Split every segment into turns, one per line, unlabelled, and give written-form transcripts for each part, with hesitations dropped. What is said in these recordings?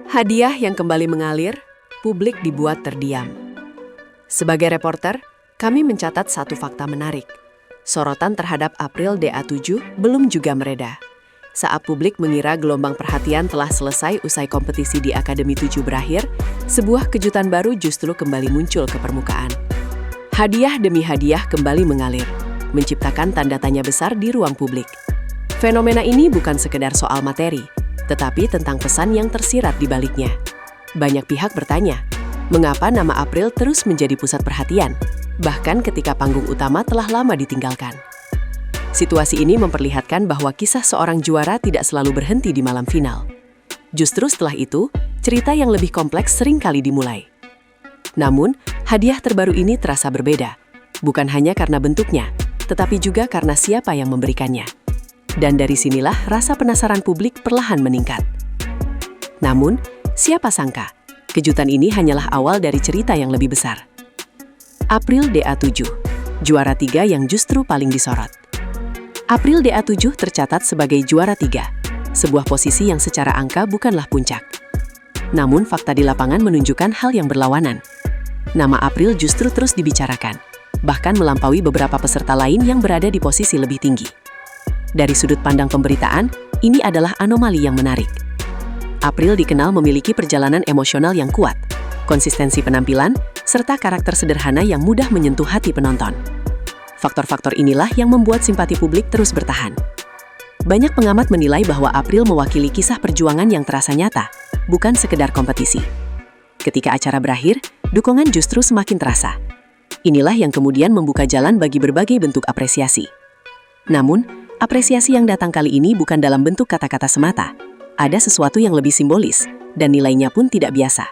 Hadiah yang kembali mengalir, publik dibuat terdiam. Sebagai reporter, kami mencatat satu fakta menarik. Sorotan terhadap April DA7 belum juga mereda. Saat publik mengira gelombang perhatian telah selesai usai kompetisi di Akademi 7 berakhir, sebuah kejutan baru justru kembali muncul ke permukaan. Hadiah demi hadiah kembali mengalir, menciptakan tanda tanya besar di ruang publik. Fenomena ini bukan sekedar soal materi, tetapi tentang pesan yang tersirat di baliknya. Banyak pihak bertanya, mengapa nama April terus menjadi pusat perhatian, bahkan ketika panggung utama telah lama ditinggalkan. Situasi ini memperlihatkan bahwa kisah seorang juara tidak selalu berhenti di malam final. Justru setelah itu, cerita yang lebih kompleks seringkali dimulai. Namun, hadiah terbaru ini terasa berbeda, bukan hanya karena bentuknya, tetapi juga karena siapa yang memberikannya. Dan dari sinilah rasa penasaran publik perlahan meningkat. Namun, siapa sangka, kejutan ini hanyalah awal dari cerita yang lebih besar. April DA7, juara 3 yang justru paling disorot. April DA7 tercatat sebagai juara 3, sebuah posisi yang secara angka bukanlah puncak. Namun fakta di lapangan menunjukkan hal yang berlawanan. Nama April justru terus dibicarakan, bahkan melampaui beberapa peserta lain yang berada di posisi lebih tinggi. Dari sudut pandang pemberitaan, ini adalah anomali yang menarik. April dikenal memiliki perjalanan emosional yang kuat, konsistensi penampilan, serta karakter sederhana yang mudah menyentuh hati penonton. Faktor-faktor inilah yang membuat simpati publik terus bertahan. Banyak pengamat menilai bahwa April mewakili kisah perjuangan yang terasa nyata, bukan sekedar kompetisi. Ketika acara berakhir, dukungan justru semakin terasa. Inilah yang kemudian membuka jalan bagi berbagai bentuk apresiasi. Namun, apresiasi yang datang kali ini bukan dalam bentuk kata-kata semata. Ada sesuatu yang lebih simbolis, dan nilainya pun tidak biasa.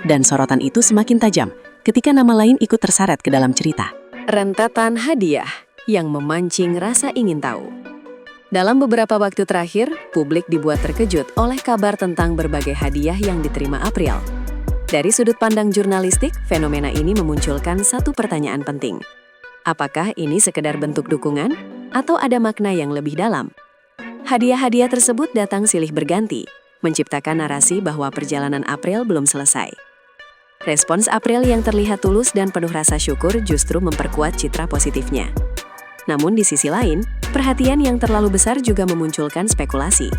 Dan sorotan itu semakin tajam ketika nama lain ikut terseret ke dalam cerita. Rentetan hadiah yang memancing rasa ingin tahu. Dalam beberapa waktu terakhir, publik dibuat terkejut oleh kabar tentang berbagai hadiah yang diterima April. Dari sudut pandang jurnalistik, fenomena ini memunculkan satu pertanyaan penting. Apakah ini sekedar bentuk dukungan? Atau ada makna yang lebih dalam? Hadiah-hadiah tersebut datang silih berganti, menciptakan narasi bahwa perjalanan April belum selesai. Respons April yang terlihat tulus dan penuh rasa syukur justru memperkuat citra positifnya. Namun di sisi lain, perhatian yang terlalu besar juga memunculkan spekulasi.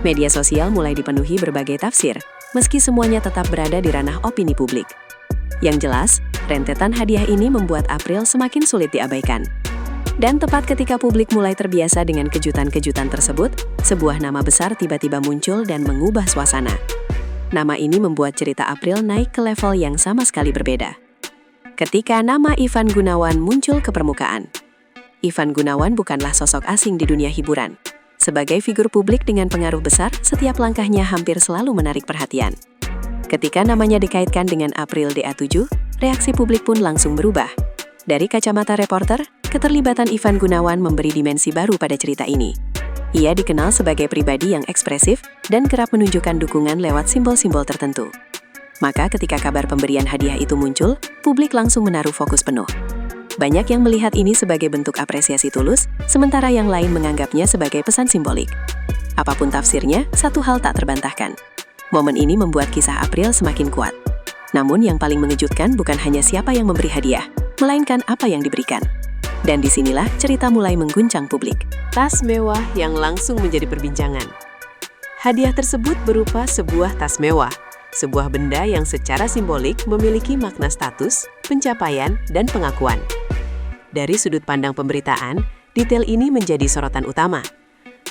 Media sosial mulai dipenuhi berbagai tafsir, meski semuanya tetap berada di ranah opini publik. Yang jelas, rentetan hadiah ini membuat April semakin sulit diabaikan. Dan tepat ketika publik mulai terbiasa dengan kejutan-kejutan tersebut, sebuah nama besar tiba-tiba muncul dan mengubah suasana. Nama ini membuat cerita April naik ke level yang sama sekali berbeda. Ketika nama Ivan Gunawan muncul ke permukaan. Ivan Gunawan bukanlah sosok asing di dunia hiburan. Sebagai figur publik dengan pengaruh besar, setiap langkahnya hampir selalu menarik perhatian. Ketika namanya dikaitkan dengan April DA7, reaksi publik pun langsung berubah. Dari kacamata reporter, keterlibatan Ivan Gunawan memberi dimensi baru pada cerita ini. Ia dikenal sebagai pribadi yang ekspresif dan kerap menunjukkan dukungan lewat simbol-simbol tertentu. Maka ketika kabar pemberian hadiah itu muncul, publik langsung menaruh fokus penuh. Banyak yang melihat ini sebagai bentuk apresiasi tulus, sementara yang lain menganggapnya sebagai pesan simbolik. Apapun tafsirnya, satu hal tak terbantahkan. Momen ini membuat kisah April semakin kuat. Namun yang paling mengejutkan bukan hanya siapa yang memberi hadiah, melainkan apa yang diberikan. Dan disinilah cerita mulai mengguncang publik. Tas mewah yang langsung menjadi perbincangan. Hadiah tersebut berupa sebuah tas mewah, sebuah benda yang secara simbolik memiliki makna status, pencapaian, dan pengakuan. Dari sudut pandang pemberitaan, detail ini menjadi sorotan utama.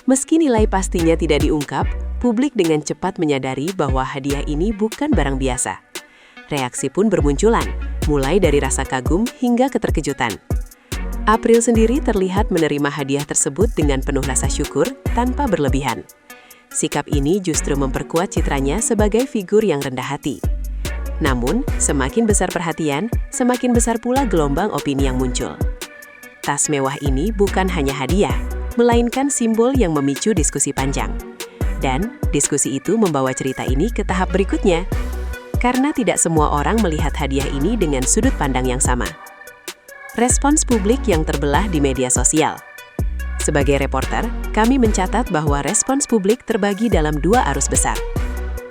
Meski nilai pastinya tidak diungkap, publik dengan cepat menyadari bahwa hadiah ini bukan barang biasa. Reaksi pun bermunculan, mulai dari rasa kagum hingga keterkejutan. April sendiri terlihat menerima hadiah tersebut dengan penuh rasa syukur tanpa berlebihan. Sikap ini justru memperkuat citranya sebagai figur yang rendah hati. Namun, semakin besar perhatian, semakin besar pula gelombang opini yang muncul. Tas mewah ini bukan hanya hadiah, melainkan simbol yang memicu diskusi panjang. Dan diskusi itu membawa cerita ini ke tahap berikutnya. Karena tidak semua orang melihat hadiah ini dengan sudut pandang yang sama. Respons publik yang terbelah di media sosial. Sebagai reporter, kami mencatat bahwa respons publik terbagi dalam dua arus besar.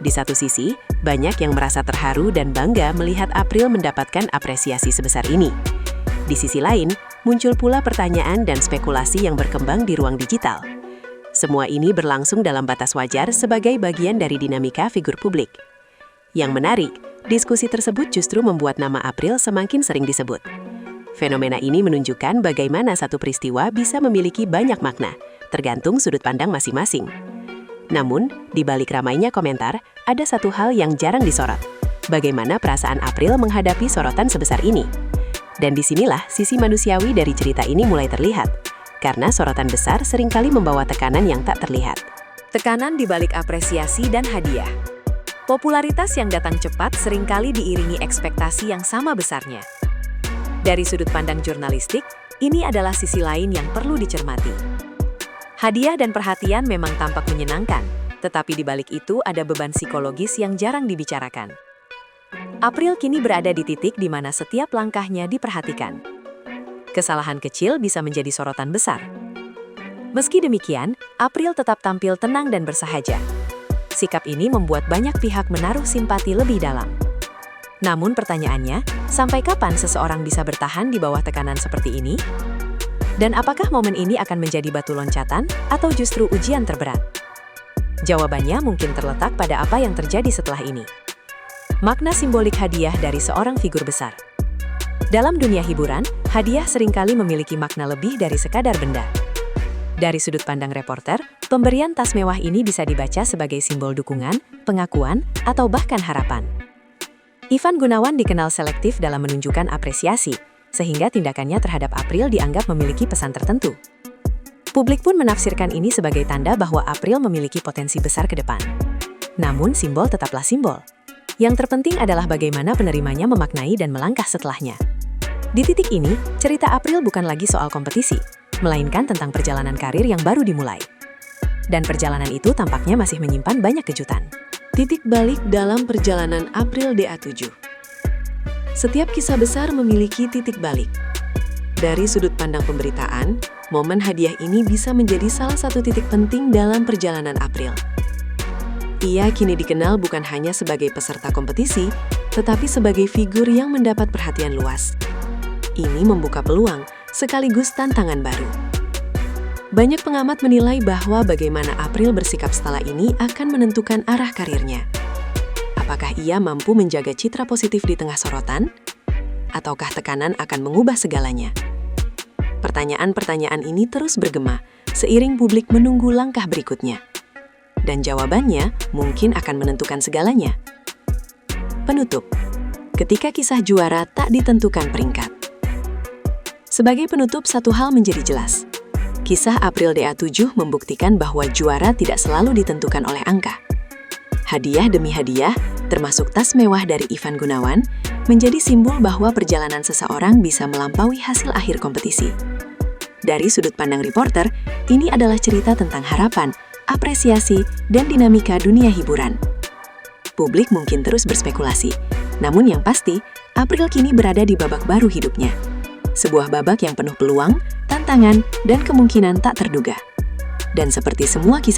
Di satu sisi, banyak yang merasa terharu dan bangga melihat April mendapatkan apresiasi sebesar ini. Di sisi lain, muncul pula pertanyaan dan spekulasi yang berkembang di ruang digital. Semua ini berlangsung dalam batas wajar sebagai bagian dari dinamika figur publik. Yang menarik, diskusi tersebut justru membuat nama April semakin sering disebut. Fenomena ini menunjukkan bagaimana satu peristiwa bisa memiliki banyak makna, tergantung sudut pandang masing-masing. Namun, di balik ramainya komentar, ada satu hal yang jarang disorot. Bagaimana perasaan April menghadapi sorotan sebesar ini? Dan disinilah sisi manusiawi dari cerita ini mulai terlihat, karena sorotan besar seringkali membawa tekanan yang tak terlihat. Tekanan di balik apresiasi dan hadiah. Popularitas yang datang cepat seringkali diiringi ekspektasi yang sama besarnya. Dari sudut pandang jurnalistik, ini adalah sisi lain yang perlu dicermati. Hadiah dan perhatian memang tampak menyenangkan, tetapi di balik itu ada beban psikologis yang jarang dibicarakan. April kini berada di titik di mana setiap langkahnya diperhatikan. Kesalahan kecil bisa menjadi sorotan besar. Meski demikian, April tetap tampil tenang dan bersahaja. Sikap ini membuat banyak pihak menaruh simpati lebih dalam. Namun pertanyaannya, sampai kapan seseorang bisa bertahan di bawah tekanan seperti ini? Dan apakah momen ini akan menjadi batu loncatan atau justru ujian terberat? Jawabannya mungkin terletak pada apa yang terjadi setelah ini. Makna simbolik hadiah dari seorang figur besar. Dalam dunia hiburan, hadiah seringkali memiliki makna lebih dari sekadar benda. Dari sudut pandang reporter, pemberian tas mewah ini bisa dibaca sebagai simbol dukungan, pengakuan, atau bahkan harapan. Ivan Gunawan dikenal selektif dalam menunjukkan apresiasi, sehingga tindakannya terhadap April dianggap memiliki pesan tertentu. Publik pun menafsirkan ini sebagai tanda bahwa April memiliki potensi besar ke depan. Namun simbol tetaplah simbol. Yang terpenting adalah bagaimana penerimanya memaknai dan melangkah setelahnya. Di titik ini, cerita April bukan lagi soal kompetisi, melainkan tentang perjalanan karir yang baru dimulai. Dan perjalanan itu tampaknya masih menyimpan banyak kejutan. Titik balik dalam perjalanan April DA7. Setiap kisah besar memiliki titik balik. Dari sudut pandang pemberitaan, momen hadiah ini bisa menjadi salah satu titik penting dalam perjalanan April. Ia kini dikenal bukan hanya sebagai peserta kompetisi, tetapi sebagai figur yang mendapat perhatian luas. Ini membuka peluang, sekaligus tantangan baru. Banyak pengamat menilai bahwa bagaimana April bersikap setelah ini akan menentukan arah karirnya. Apakah ia mampu menjaga citra positif di tengah sorotan? Ataukah tekanan akan mengubah segalanya? Pertanyaan-pertanyaan ini terus bergema, seiring publik menunggu langkah berikutnya. Dan jawabannya mungkin akan menentukan segalanya. Penutup. Ketika kisah juara tak ditentukan peringkat. Sebagai penutup, satu hal menjadi jelas. Kisah April DA7 membuktikan bahwa juara tidak selalu ditentukan oleh angka. Hadiah demi hadiah, termasuk tas mewah dari Ivan Gunawan, menjadi simbol bahwa perjalanan seseorang bisa melampaui hasil akhir kompetisi. Dari sudut pandang reporter, ini adalah cerita tentang harapan, apresiasi, dan dinamika dunia hiburan. Publik mungkin terus berspekulasi, namun yang pasti, April kini berada di babak baru hidupnya. Sebuah babak yang penuh peluang, tantangan, dan kemungkinan tak terduga. Dan seperti semua kisah